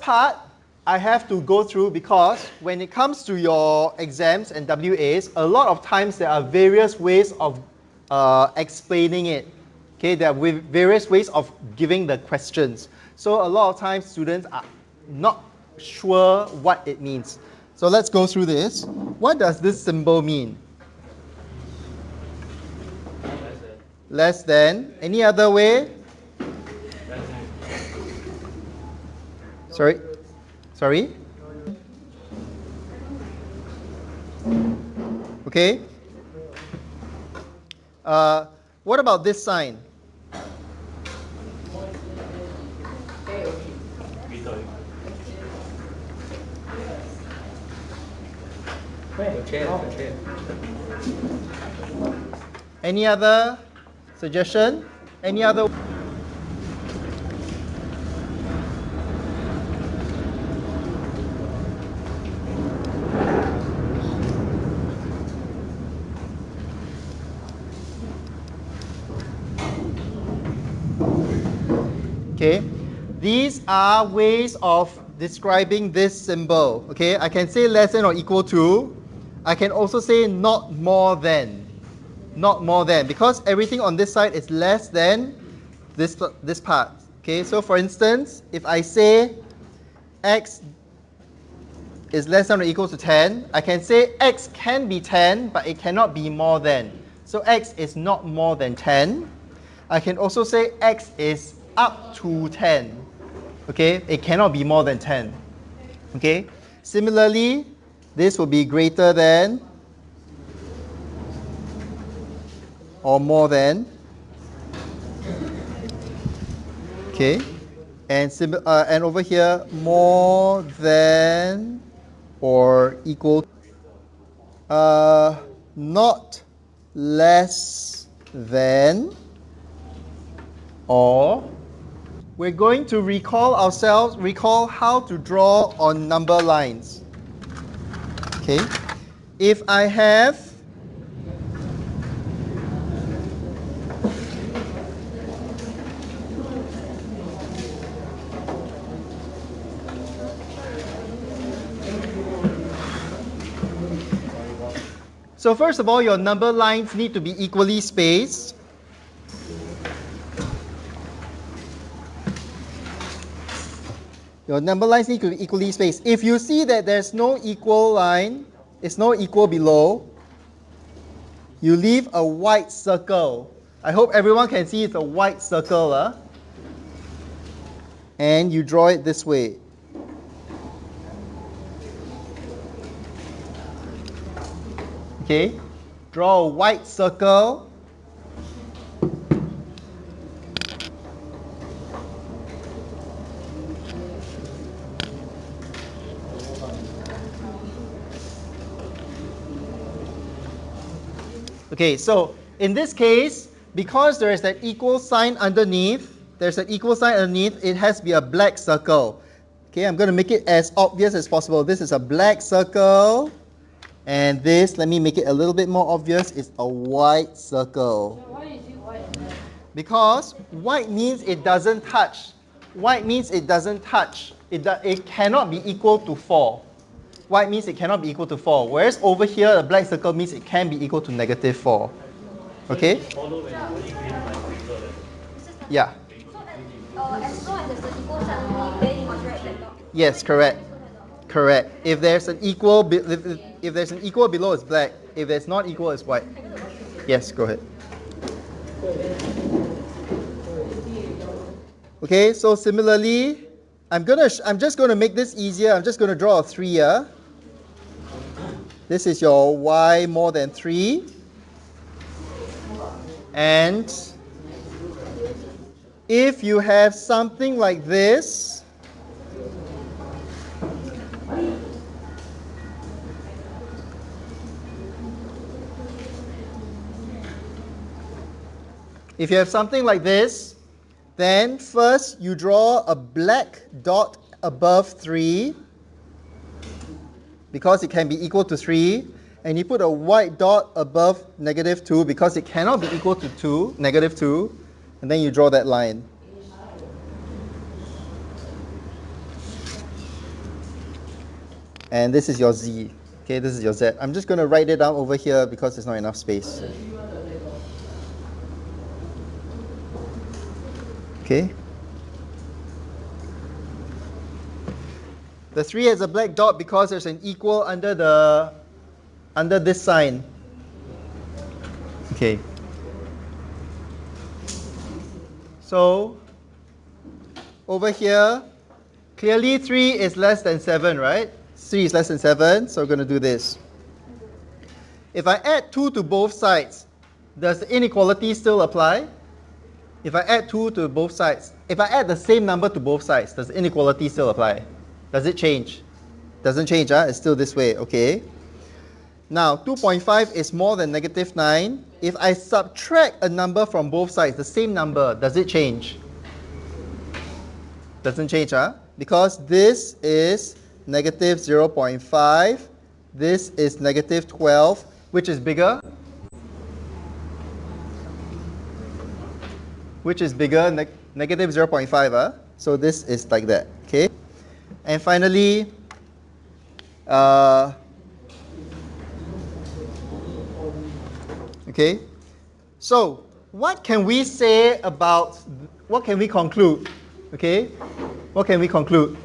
part I have to go through because when it comes to your exams and WAs, a lot of times there are various ways of explaining it. Okay, there are various ways of giving the questions. So a lot of times students are not sure what it means. So let's go through this. What does this symbol mean? Less than. Any other way? Sorry? Okay. What about this sign? Any other suggestion? Any other? Okay, these are ways of describing this symbol. Okay, I can say less than or equal to. I can also say not more than. Not more than, because everything on this side is less than this part. Okay, so for instance, if I say x is less than or equal to 10, I can say x can be 10, but it cannot be more than. So x is not more than 10. I can also say x is up to 10. Okay, it cannot be more than 10. Okay, similarly, this will be greater than or more than. Okay, and over here, more than or equal. Not less than or. We're going to recall how to draw on number lines. Okay, if I have So first of all, your number lines need to be equally spaced. Your number lines need to be equally spaced. If you see that there's no equal line, it's no equal below, you leave a white circle. I hope everyone can see it's a white circle. And you draw it this way. Okay, draw a white circle. Okay, so in this case, because there is that equal sign underneath, it has to be a black circle. Okay, I'm going to make it as obvious as possible. This is a black circle. And this, let me make it a little bit more obvious, is a white circle. So why is it white? Because white means it doesn't touch. White means it doesn't touch. It cannot be equal to 4. White means it cannot be equal to 4. Whereas over here, the black circle means it can be equal to negative 4. Okay? Yeah. So as long as there's an equal sign, then you must write that down. Yes, correct. Correct. If there's an equal below, it's black. If there's not equal, it's white. Yes, go ahead. Okay, so similarly, I'm just going to make this easier. I'm just going to draw a 3 here. This is your y more than 3. And if you have something like this, then first you draw a black dot above 3 because it can be equal to 3, and you put a white dot above negative 2 because it cannot be equal to negative 2, and then you draw that line. And this is your z. Okay, this is your z. I'm just going to write it down over here because there's not enough space. Okay. The 3 has a black dot because there's an equal under this sign. Okay. So over here, clearly 3 is less than 7, right? 3 is less than 7, so we're going to do this. If I add 2 to both sides, does the inequality still apply? If I add 2 to both sides, if I add the same number to both sides, does the inequality still apply? Does it change? Doesn't change, huh? It's still this way, okay? Now, 2.5 is more than negative 9. If I subtract a number from both sides, the same number, does it change? Doesn't change, huh? Because this is negative 0.5. This is negative 12. Which is bigger? Which is bigger? Negative 0.5, huh? So this is like that, okay? And finally, okay, so what can we say about, what can we conclude? Okay, what can we conclude?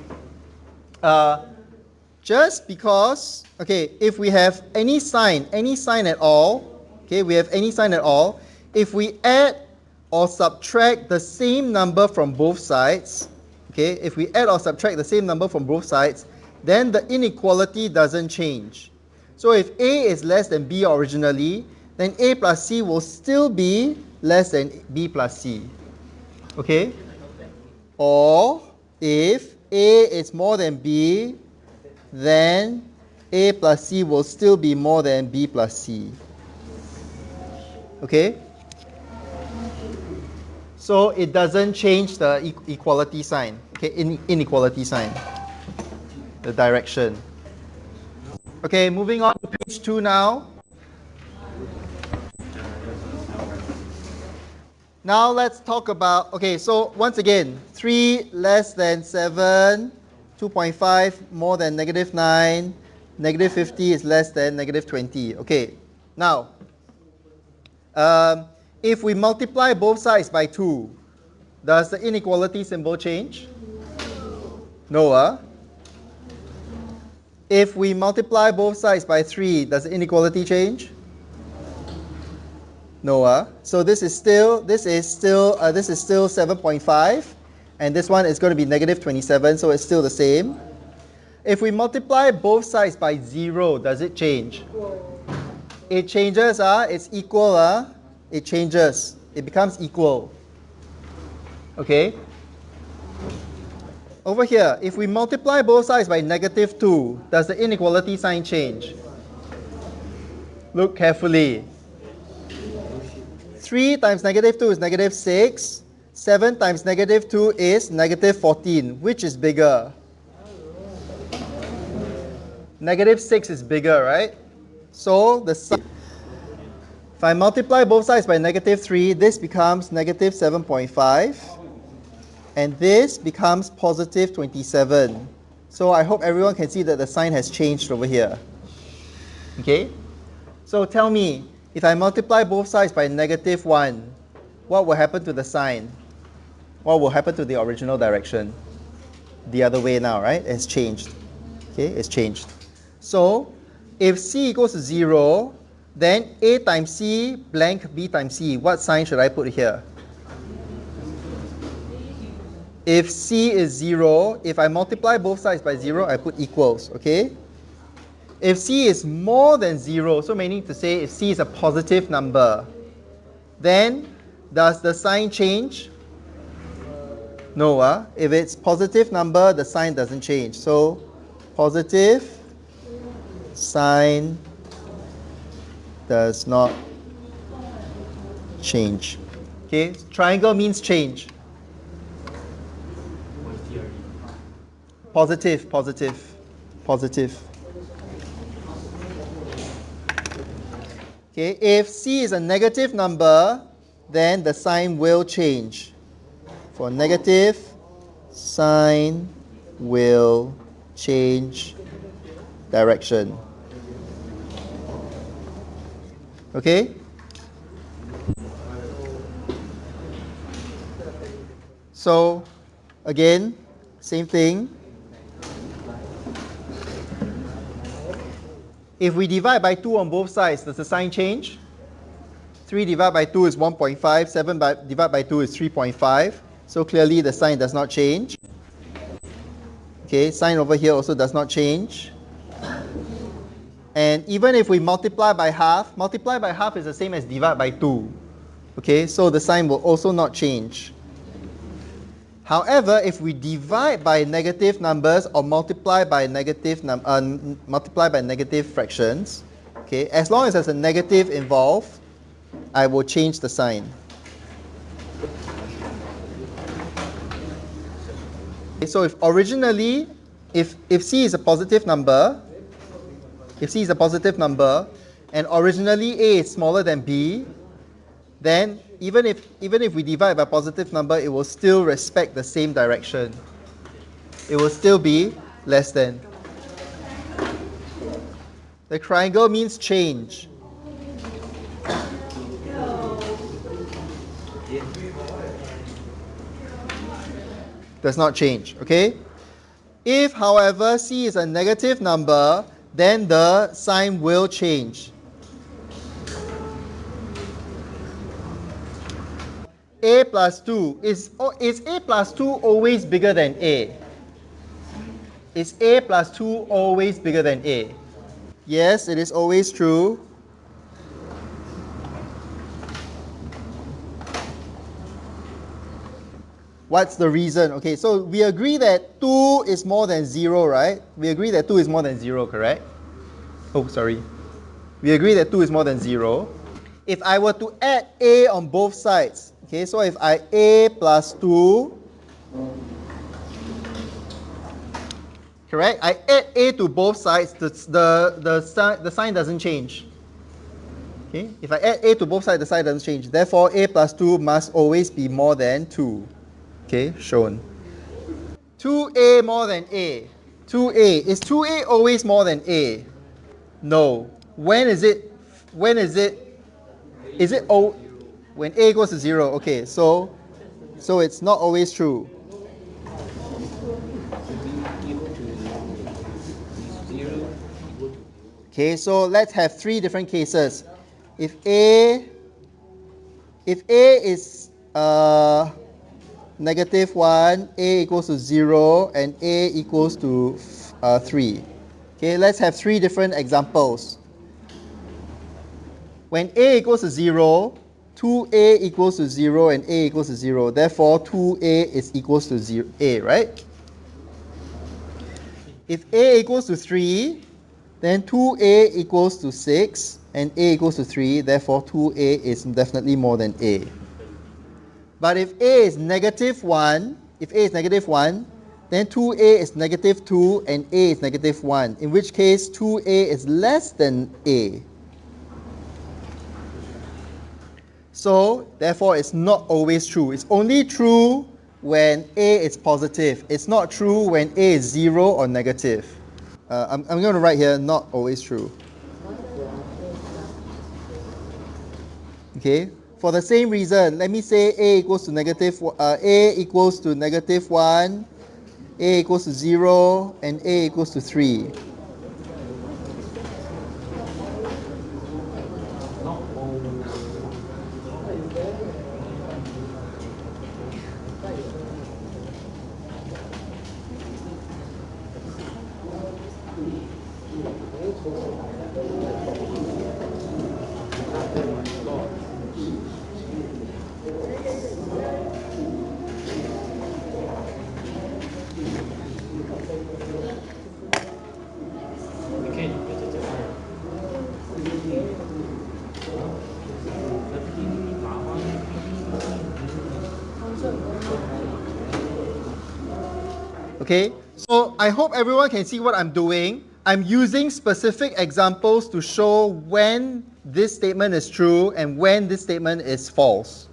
Just because, okay, if we have any sign at all, okay, we have any sign at all, if we add or subtract the same number from both sides, okay, if we add or subtract the same number from both sides, then the inequality doesn't change. So if A is less than B originally, then A plus C will still be less than B plus C. Okay? Or if A is more than B, then A plus C will still be more than B plus C. Okay? So it doesn't change the equality sign, okay, inequality sign, the direction. Okay, moving on to page 2 now. Now let's talk about, okay, so once again, 3 less than 7, 2.5 more than negative 9, negative 50 is less than negative 20. Okay, now, if we multiply both sides by 2, does the inequality symbol change? No, If we multiply both sides by 3, does the inequality change? No, So this is still 7.5, and this one is going to be negative 27, so it's still the same. If we multiply both sides by 0, does it change? It changes, it's equal, it changes. It becomes equal. Okay? Over here, if we multiply both sides by negative 2, does the inequality sign change? Look carefully. 3 times negative 2 is negative 6. 7 times negative 2 is negative 14. Which is bigger? Negative 6 is bigger, right? So the sign. If I multiply both sides by negative 3, this becomes negative 7.5. And this becomes positive 27. So I hope everyone can see that the sign has changed over here. Okay? So tell me, if I multiply both sides by negative 1, what will happen to the sign? What will happen to the original direction? The other way now, right? It's changed. Okay? It's changed. So if C equals to 0, then A times C blank B times C. What sign should I put here? If C is 0, if I multiply both sides by 0, I put equals, okay? If C is more than 0, so meaning to say if C is a positive number, then does the sign change? No, if it's positive number, the sign doesn't change. So positive sign does not change. Okay, triangle means change. Positive, positive, positive. Okay, if C is a negative number, then the sign will change. For negative, sign will change direction. Okay? So, again, same thing. If we divide by 2 on both sides, does the sign change? 3 divided by 2 is 1.5, 7 divided by 2 is 3.5. So clearly the sign does not change. Okay, sign over here also does not change. And even if we multiply by half is the same as divide by 2. Okay, so the sign will also not change. However, if we divide by negative numbers or multiply by negative fractions, okay, as long as there's a negative involved, I will change the sign. Okay, so if originally, if C is a positive number, and originally A is smaller than B, then even if we divide by a positive number, it will still respect the same direction. It will still be less than. The triangle means change. Does not change, okay? If, however, C is a negative number, then the sign will change. A plus 2. Is A plus 2 always bigger than A? Is A plus 2 always bigger than A? Yes, it is always true. What's the reason? Okay, so we agree that 2 is more than 0, right? We agree that 2 is more than 0, correct? Oh, sorry. We agree that 2 is more than 0. If I were to add A on both sides, okay, so if I A plus 2, correct? I add A to both sides, the sign doesn't change. Okay? If I add A to both sides, the sign doesn't change. Therefore, A plus 2 must always be more than 2. Okay, shown. 2A more than A. 2A. Is 2A always more than A? No. When is it? Is it when A goes to 0? Okay, so it's not always true. Okay, so let's have 3 different cases. If A is negative 1, A equals to 0, and A equals to 3. Okay, let's have 3 different examples. When A equals to 0, 2A equals to 0 and A equals to 0. Therefore, 2A is equals to 0, A, right? If A equals to 3, then 2A equals to 6 and A equals to 3. Therefore, 2A is definitely more than A. But if A is negative 1, then 2A is negative 2 and A is negative 1, in which case 2A is less than A. So, therefore, it's not always true. It's only true when A is positive. It's not true when A is 0 or negative. I'm going to write here, not always true. Okay? For the same reason, let me say A equals to negative 1, A equals to 0, and A equals to 3. Okay, so I hope everyone can see what I'm doing. I'm using specific examples to show when this statement is true and when this statement is false.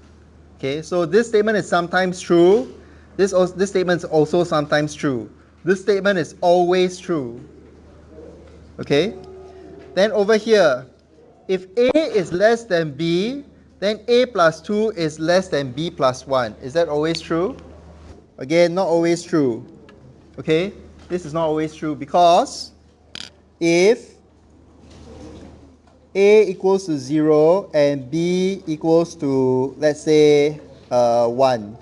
Okay, so this statement is sometimes true. This statement is also sometimes true. This statement is always true. Okay? Then over here, if A is less than B, then A plus 2 is less than B plus 1. Is that always true? Again, not always true. Okay? This is not always true because if A equals to 0 and B equals to, let's say, 1.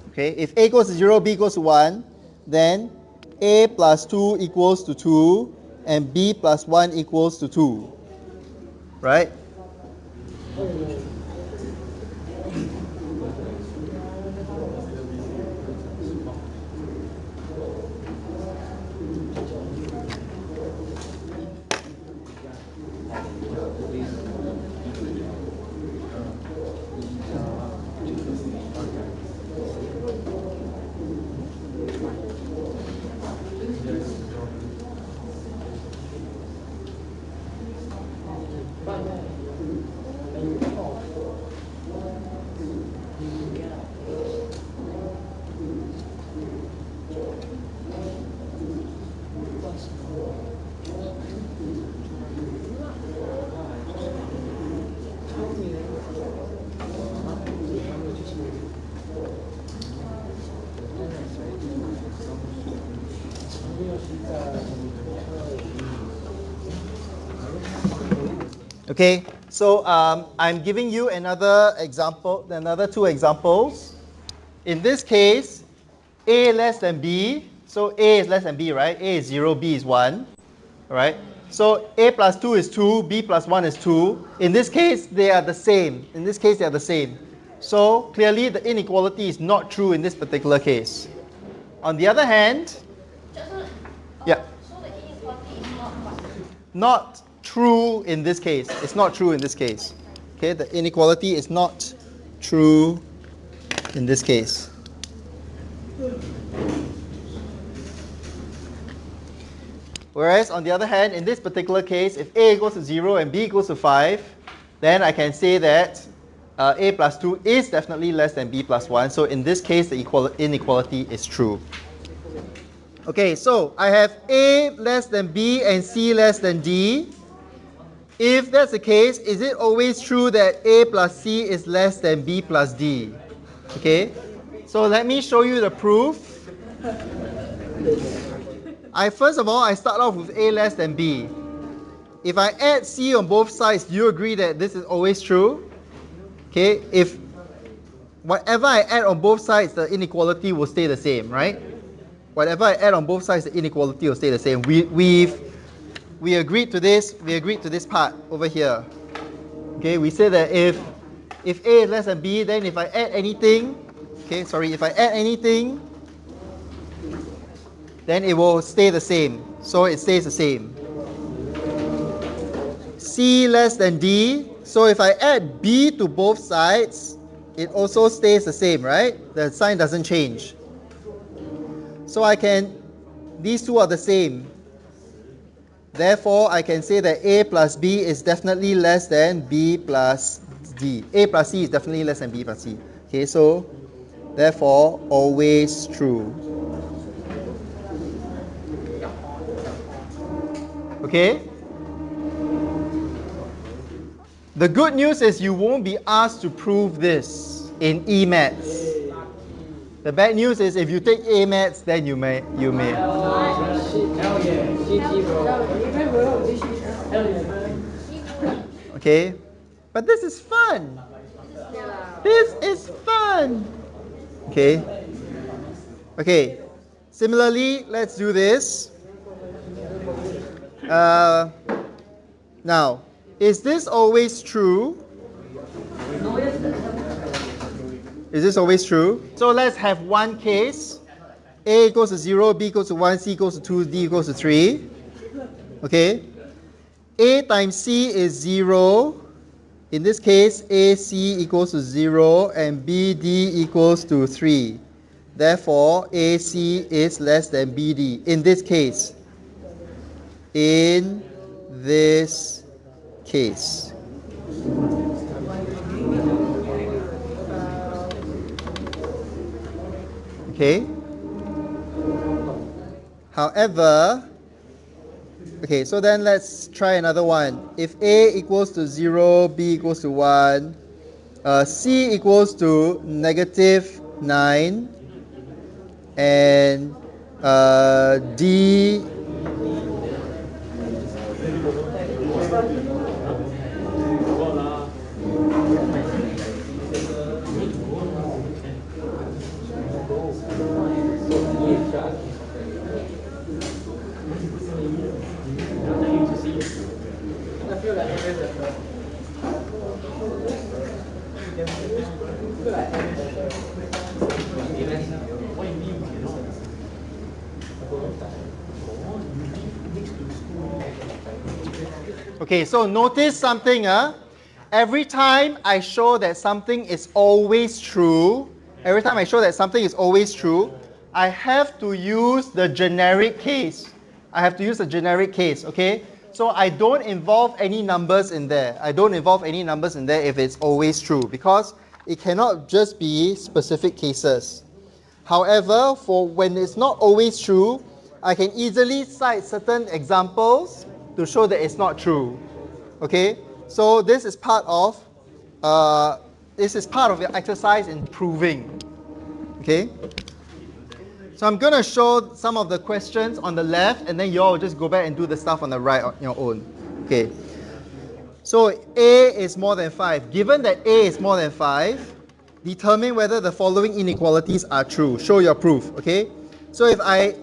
Okay, if A equals to 0, B equals to 1, then A plus 2 equals to 2 and B plus 1 equals to 2. Right? Okay, so I'm giving you another example, another two examples. In this case, A less than B, so A is less than B, right? A is 0, B is 1, all right? So A plus 2 is 2, B plus 1 is 2. In this case, they are the same. In this case, they are the same. So clearly, the inequality is not true in this particular case. On the other hand, yeah. So the inequality is not what? Not true in this case. It's not true in this case. Okay, the inequality is not true in this case. Whereas on the other hand, in this particular case, if A equals to 0 and B equals to 5, then I can say that A plus 2 is definitely less than B plus 1. So in this case, the inequality is true. Okay, so I have A less than B and C less than D. If that's the case, is it always true that A plus C is less than B plus D? Okay, so let me show you the proof. First of all, I start off with A less than B. If I add C on both sides, do you agree that this is always true? Okay, if whatever I add on both sides, the inequality will stay the same, right? Whatever I add on both sides, the inequality will stay the same. We agreed to this. We agreed to this part over here. Okay, we said that if A is less than B, then if I add anything, if I add anything, then it will stay the same. So it stays the same. C less than D. So if I add B to both sides, it also stays the same, right? The sign doesn't change. So these two are the same. Therefore, I can say that A plus B is definitely less than B plus D. A plus C is definitely less than B plus C. Okay, so therefore, always true. Okay? The good news is you won't be asked to prove this in E-Maths. The bad news is if you take A-Maths, then you may. Okay? But this is fun. This is fun. Okay? Okay. Similarly, let's do this. Now, is this always true? Is this always true? So let's have one case. A equals to 0, B equals to 1, C equals to 2, D equals to 3. Okay? A times C is 0. In this case, AC equals to 0 and BD equals to 3. Therefore, AC is less than BD. In this case. In this case. Okay? However, okay, so then let's try another one. If A equals to 0, B equals to 1, C equals to -9, and D Okay, so notice something. Every time I show that something is always true, I have to use the generic case. Okay? So I don't involve any numbers in there. If it's always true, because it cannot just be specific cases. However, for when it's not always true, I can easily cite certain examples to show that it's not true. Okay? So this is part of your exercise in proving. Okay? So I'm going to show some of the questions on the left, and then you all just go back and do the stuff on the right on your own. Okay. So A is more than 5. Given that A is more than 5, determine whether the following inequalities are true. Show your proof. Okay. So if A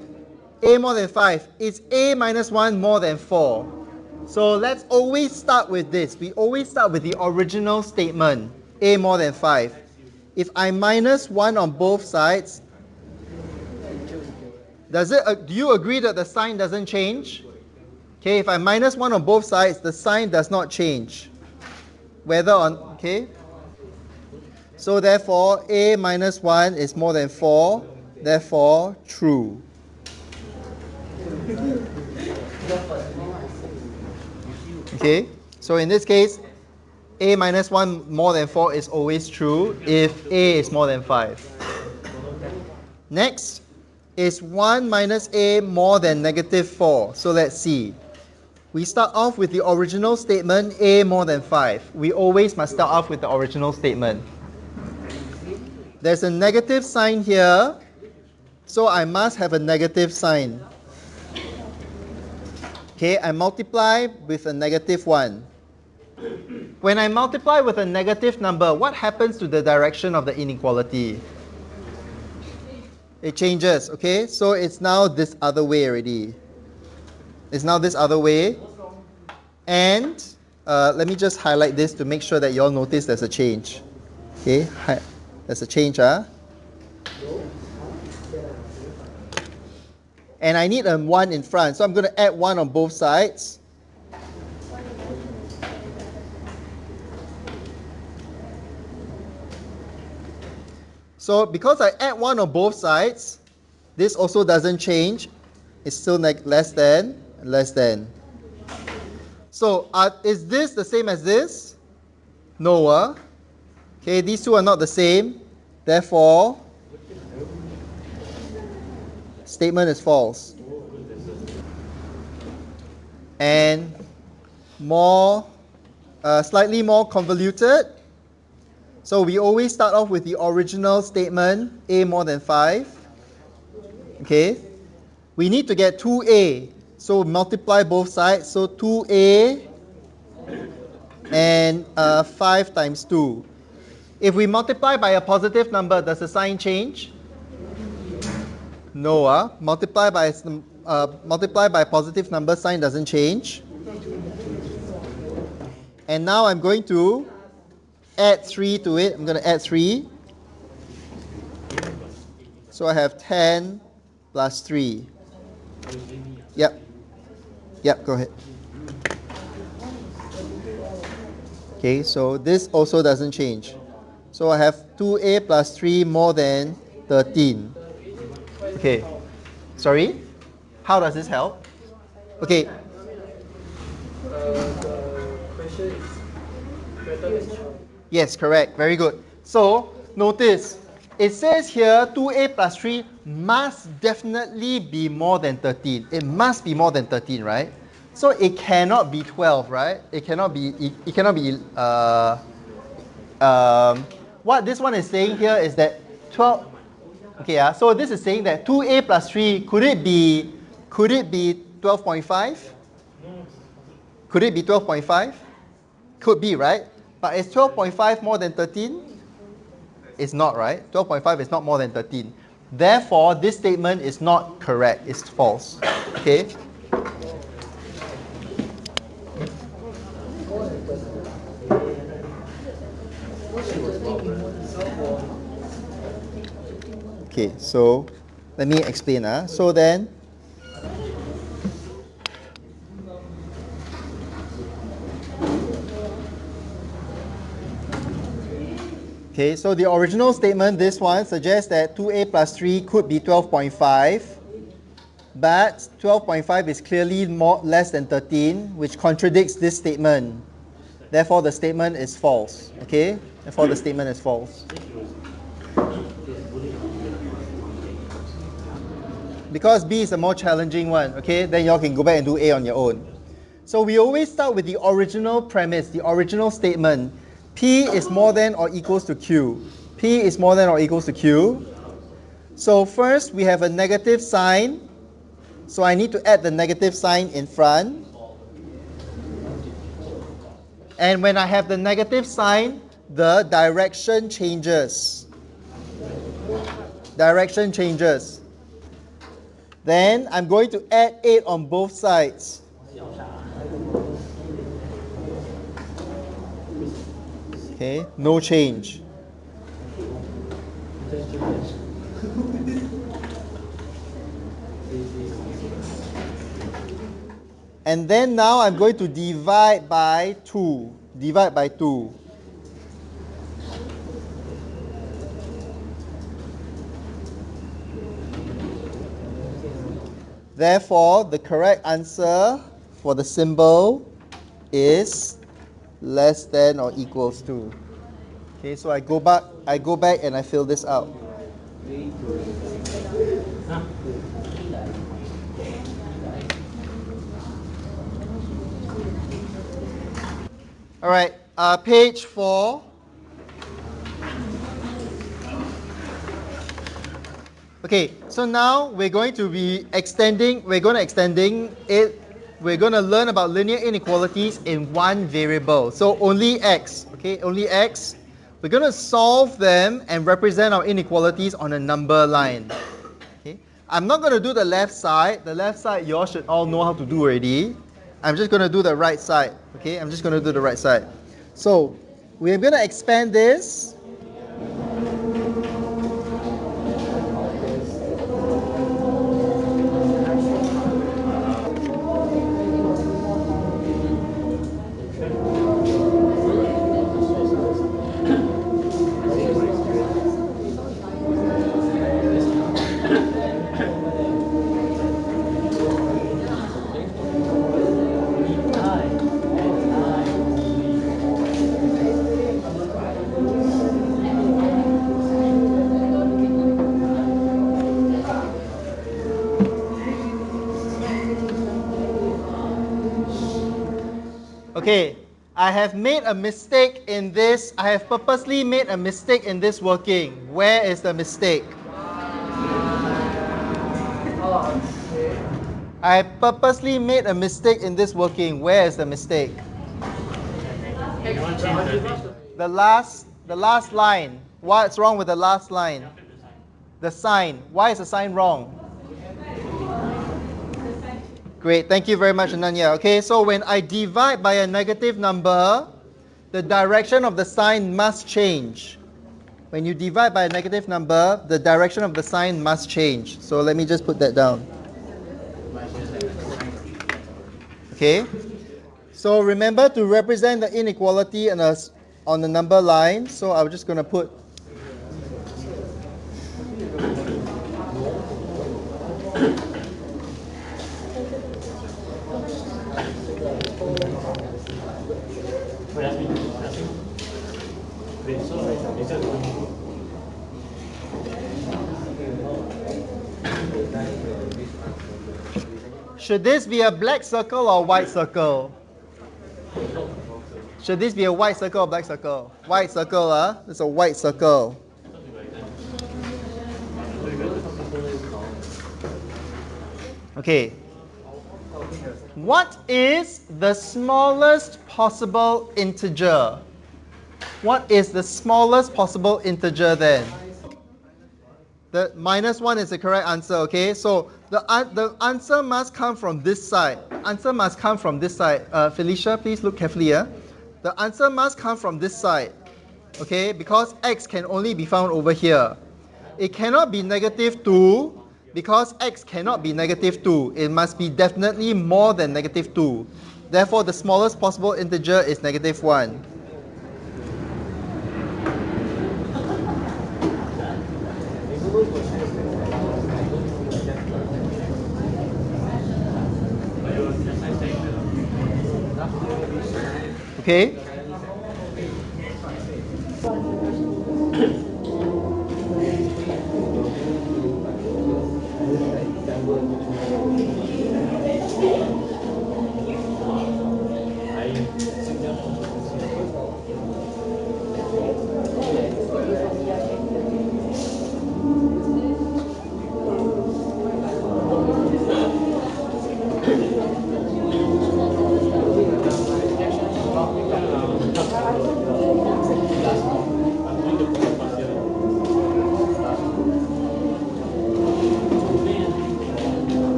more than 5, is A minus 1 more than 4? So let's always start with this. We always start with the original statement, A more than 5. If I minus 1 on both sides, do you agree that the sign doesn't change? Okay, if I minus 1 on both sides, the sign does not change. Okay? So therefore, A minus 1 is more than 4, therefore true. Okay, so in this case, A minus 1 more than 4 is always true if A is more than 5. Next, is 1 minus A more than -4? So let's see. We start off with the original statement, A more than 5. We always must start off with the original statement. There's a negative sign here, so I must have a negative sign. Okay, I multiply with a -1. When I multiply with a negative number, what happens to the direction of the inequality? It changes, okay? So it's now this other way already. And let me just highlight this to make sure that you all notice there's a change. Okay, there's a change. And I need a 1 in front, so I'm going to add 1 on both sides. So because I add 1 on both sides, this also doesn't change. It's still less than. So is this the same as this? No. Okay, these two are not the same. Therefore, statement is false. And slightly more convoluted. So we always start off with the original statement, A more than 5. Okay. We need to get 2A. So multiply both sides. So 2A and 5 times 2. If we multiply by a positive number, does the sign change? No. Multiply by a positive number, sign doesn't change. And now I'm going to add 3 to it. I'm going to add 3. So I have 10 plus 3. Yep, go ahead. Okay, so this also doesn't change. So I have 2A plus 3 more than 13. Okay. Sorry? How does this help? Okay. Question is greater than true. Yes, correct. Very good. So, notice, It says here 2a plus 3 must definitely be more than 13. It must be more than 13, right? So it cannot be 12, right? It cannot be, what this one is saying here is that 12, okay, so this is saying that 2a plus 3, could it be 12.5? Could it be 12.5? Could be, right? But is 12.5 more than 13? It's not, right? 12.5 is not more than 13. Therefore, this statement is not correct. It's false. Okay? Okay, so let me explain. So then, okay, so the original statement, this one, suggests that 2a plus 3 could be 12.5, but 12.5 is clearly less than 13, which contradicts this statement. Therefore, the statement is false. Okay? Therefore, the statement is false. Because B is a more challenging one, okay, then y'all can go back and do A on your own. So we always start with the original premise, the original statement. P is more than or equals to Q. P is more than or equals to Q. So first we have a negative sign. So I need to add the negative sign in front. And when I have the negative sign, the direction changes. Direction changes. Then I'm going to add 8 on both sides. Okay, no change. And then now I'm going to divide by 2. Divide by 2. Therefore, the correct answer for the symbol is less than or equals to. Okay, so I go back and I fill this out. All right, page 4. Okay, so now we're going to extend it. We're going to learn about linear inequalities in one variable. So only x, okay, only x. We're going to solve them and represent our inequalities on a number line. Okay, I'm not going to do the left side. The left side you all should all know how to do already. I'm just going to do the right side. Okay, I'm just going to do the right side. So we're going to expand this. Okay, I have made a mistake in this. I have purposely made a mistake in this working. Where is the mistake? I purposely made a mistake in this working. Where is the mistake? The last line. What's wrong with the last line? The sign. Why is the sign wrong? Great, thank you very much, Ananya. Okay, so when I divide by a negative number, the direction of the sign must change. When you divide by a negative number, the direction of the sign must change. So let me just put that down. Okay, so remember to represent the inequality on the number line. So I'm just going to put Should this be a black circle or white circle? Should this be a white circle or black circle? White circle, huh? It's a white circle. Okay. What is the smallest possible integer? What is the smallest possible integer then? The -1 is the correct answer, okay? So the answer must come from this side. Answer must come from this side. Felicia, please look carefully here. The answer must come from this side, okay? Because x can only be found over here. It cannot be -2 because x cannot be -2. It must be definitely more than -2. Therefore, the smallest possible integer is -1. Okay?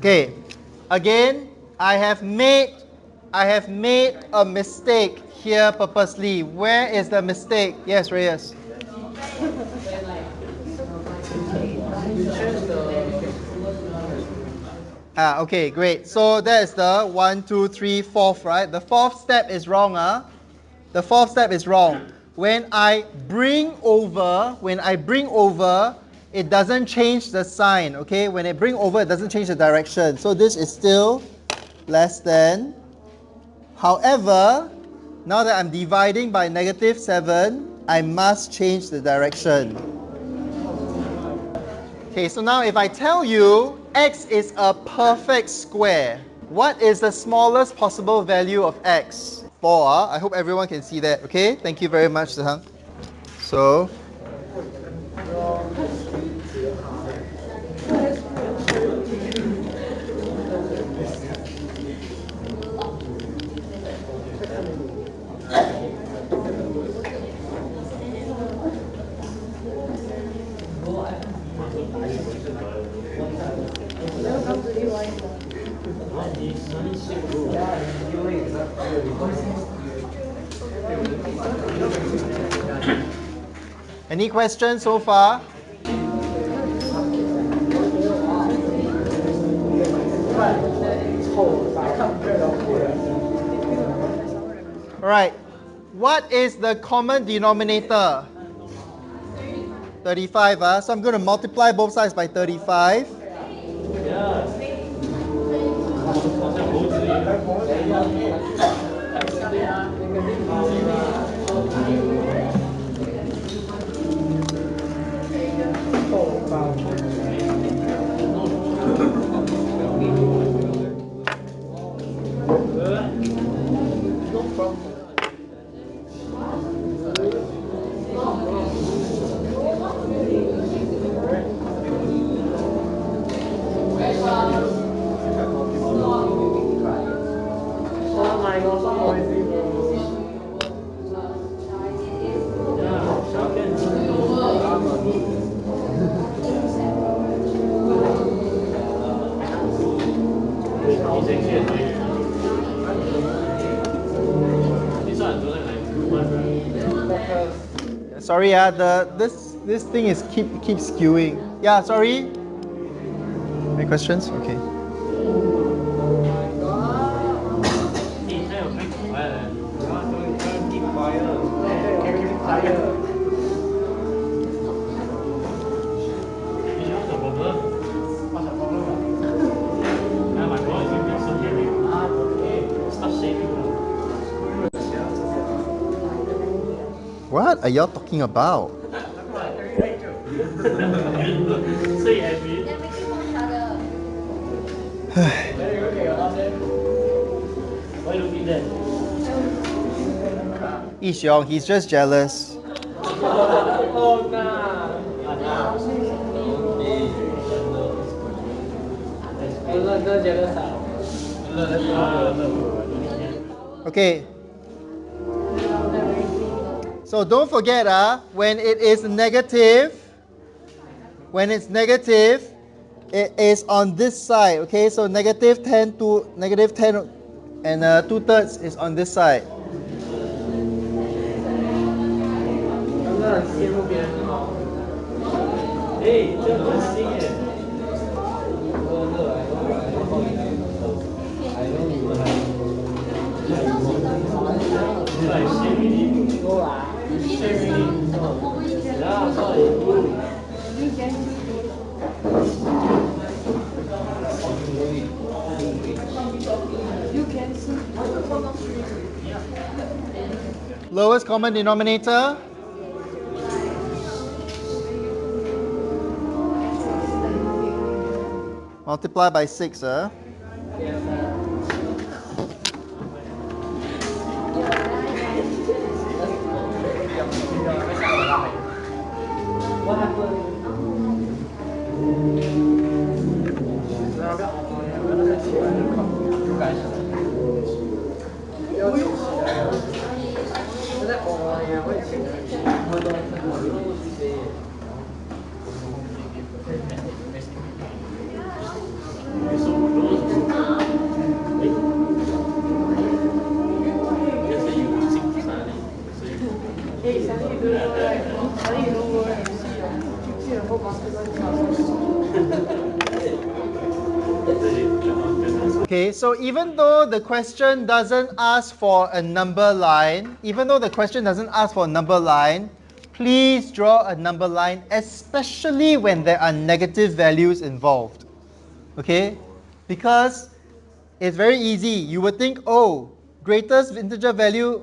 Okay, again, I have made a mistake here purposely. Where is the mistake? Yes, Reyes. Okay, great. So that is the 1, 2, 3, fourth, right? The fourth step is wrong, huh? The fourth step is wrong. When I bring over, it doesn't change the sign, okay? When I bring over, it doesn't change the direction. So this is still less than. However, now that I'm dividing by -7, I must change the direction. Okay, so now if I tell you x is a perfect square, what is the smallest possible value of x? 4. I hope everyone can see that, okay? Thank you very much, Zahang. So, any questions so far? Alright, what is the common denominator? 35, so I'm going to multiply both sides by 35. Sorry, this thing is keeps skewing. Yeah, sorry. Any questions? Okay. What are y'all talking about? They're making more harder. Why you looking there? Yixiong, he's just jealous. Oh, nah. Okay. So don't forget, when it is negative, it is on this side. Okay, so negative 10 to negative 10 and 2/3 is on this side. 很羡慕别人哦。哎，这很新耶。Lowest common denominator. Multiply by 6, What happened? Okay, so even though the question doesn't ask for a number line, please draw a number line, especially when there are negative values involved. Okay? Because it's very easy. You would think, oh, greatest integer value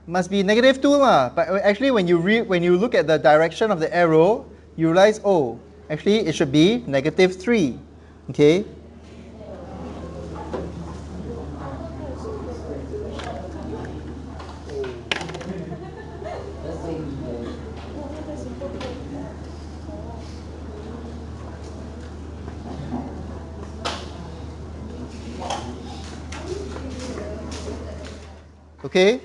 must be -2 lah. But actually when you look at the direction of the arrow, you realize, oh, actually it should be -3. Okay? Okay?